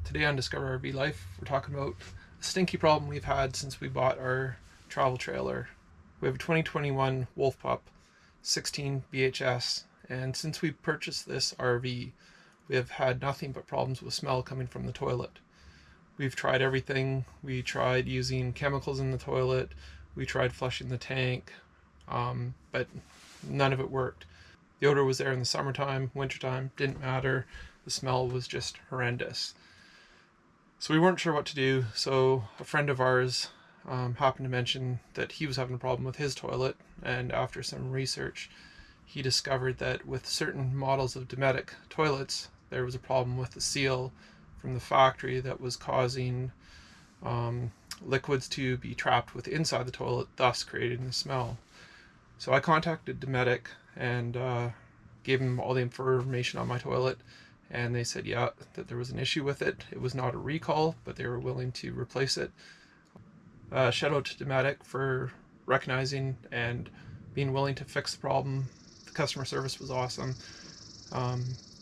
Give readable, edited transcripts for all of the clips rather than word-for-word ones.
Today on Discover RV Life, we're talking about a stinky problem we've had since we bought our travel trailer. We have a 2021 Wolf Pup 16 VHS, and since we purchased this RV, we have had nothing but problems with smell coming from the toilet. We've tried everything. We tried using chemicals in the toilet, we tried flushing the tank, but none of it worked. The odor was there in the summertime, wintertime, didn't matter. The smell was just horrendous. So we weren't sure what to do, so a friend of ours happened to mention that he was having a problem with his toilet, and after some research he discovered that with certain models of Dometic toilets there was a problem with the seal from the factory that was causing liquids to be trapped with inside the toilet, thus creating the smell. So I contacted Dometic and gave them all the information on my toilet, and they said yeah, that there was an issue with it. It was not a recall, but they were willing to replace it. Shout out to Dometic for recognizing and being willing to fix the problem. The customer service was awesome.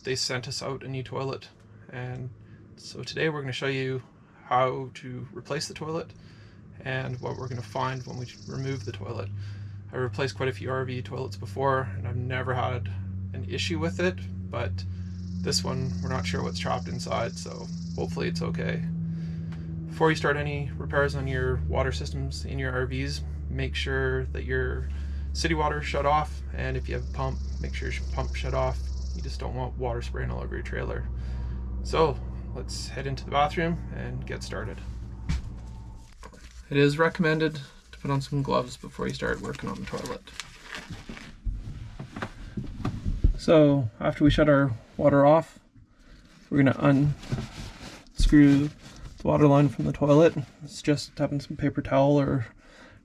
They sent us out a new toilet, and so today we're going to show you how to replace the toilet and what we're going to find when we remove the toilet. I replaced quite a few RV toilets before and I've never had an issue with it, but this one we're not sure what's trapped inside, so hopefully it's okay. Before you start any repairs on your water systems in your RVs, make sure that your city water is shut off, and if you have a pump, make sure your pump shut off. You just don't want water spraying all over your trailer. So let's head into the bathroom and get started. It is recommended to put on some gloves before you start working on the toilet. So after we shut our water off, we're going to unscrew the water line from the toilet. It's just having some paper towel or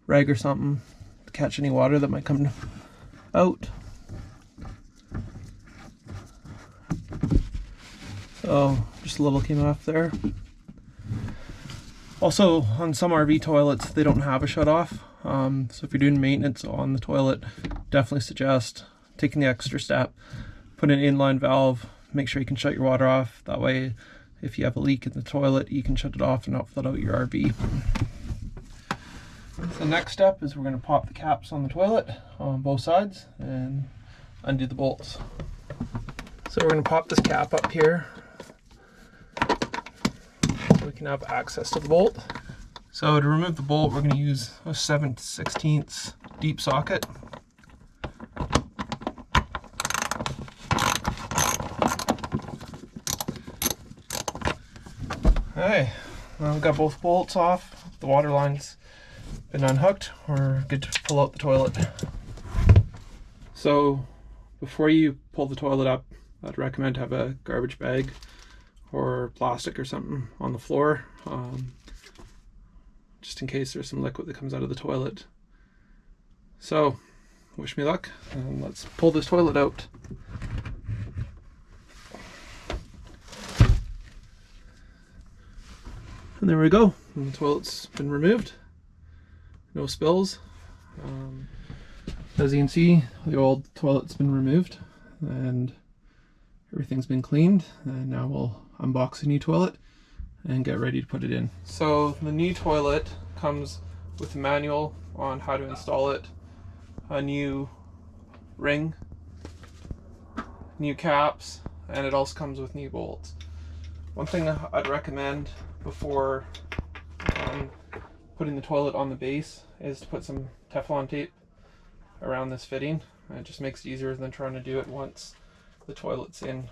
rag or something to catch any water that might come out. So just a little came off there. Also, on some RV toilets they don't have a shut off, so if you're doing maintenance on the toilet, definitely suggest taking the extra step, put an inline valve, make sure you can shut your water off. That way if you have a leak in the toilet you can shut it off and not flood out your RV. The next step is we're going to pop the caps on the toilet on both sides and undo the bolts. So we're going to pop this cap up here so we can have access to the bolt. So to remove the bolt, we're going to use a 7/16 deep socket. Okay, now we've got both bolts off, the water line's been unhooked, we're good to pull out the toilet. So before you pull the toilet up, I'd recommend to have a garbage bag or plastic or something on the floor, just in case there's some liquid that comes out of the toilet. So wish me luck, and let's pull this toilet out. And there we go, and the toilet's been removed, no spills. As you can see, the old toilet's been removed and everything's been cleaned, and now we'll unbox the new toilet and get ready to put it in. So the new toilet comes with a manual on how to install it, a new ring, new caps, and it also comes with new bolts. One thing I'd recommend before putting the toilet on the base is to put some Teflon tape around this fitting. It just makes it easier than trying to do it once the toilet's in.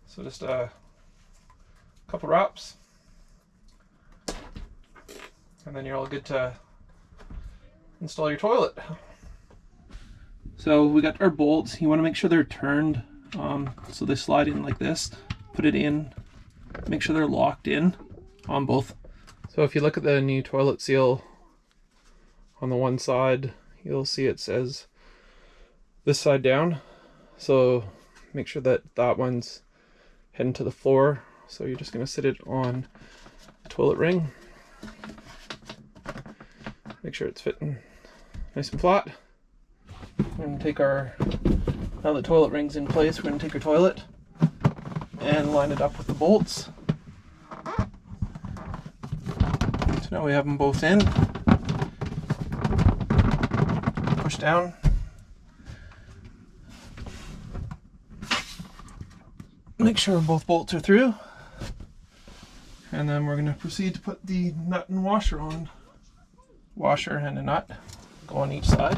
So just a couple wraps and then you're all good to install your toilet. So we got our bolts. You want to make sure they're turned so they slide in like this. Put it in, make sure they're locked in on both. So if you look at the new toilet seal on the one side, you'll see it says this side down, so make sure that that one's heading to the floor. So you're just going to sit it on the toilet ring, make sure it's fitting nice and flat. We're going to take our, now the toilet ring's in place, we're going to take our toilet and line it up with the bolts. So now we have them both in. Push down. Make sure both bolts are through. And then we're going to proceed to put the nut and washer on. Washer and a nut go on each side.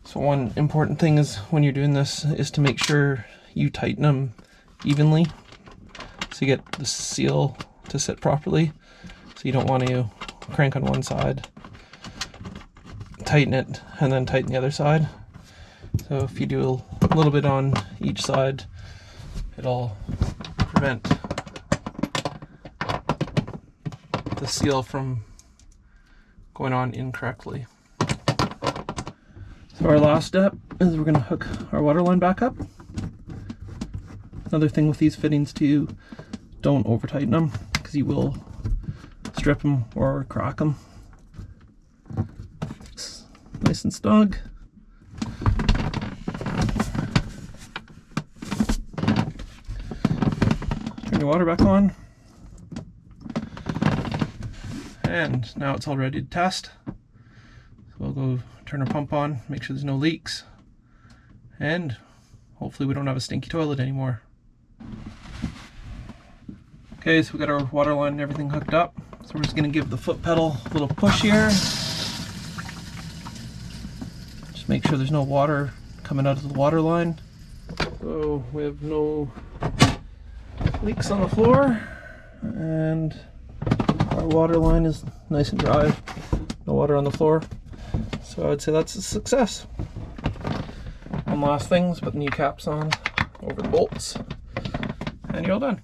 So one important thing is when you're doing this is to make sure you tighten them evenly so you get the seal to sit properly. So you don't want to crank on one side, tighten it, and then tighten the other side. So if you do a little bit on each side, it'll prevent the seal from going on incorrectly. So our last step is we're going to hook our water line back up. Another thing with these fittings too, don't over tighten them because you will strip them or crack them. It's nice and snug. Turn your water back on. And now it's all ready to test. So we'll go turn our pump on, make sure there's no leaks, and hopefully we don't have a stinky toilet anymore. Okay, so we got our water line and everything hooked up. So we're just going to give the foot pedal a little push here. Just make sure there's no water coming out of the water line. So we have no leaks on the floor, and our water line is nice and dry. No water on the floor. So I'd say that's a success. One last thing is put the new caps on over the bolts, and you're all done.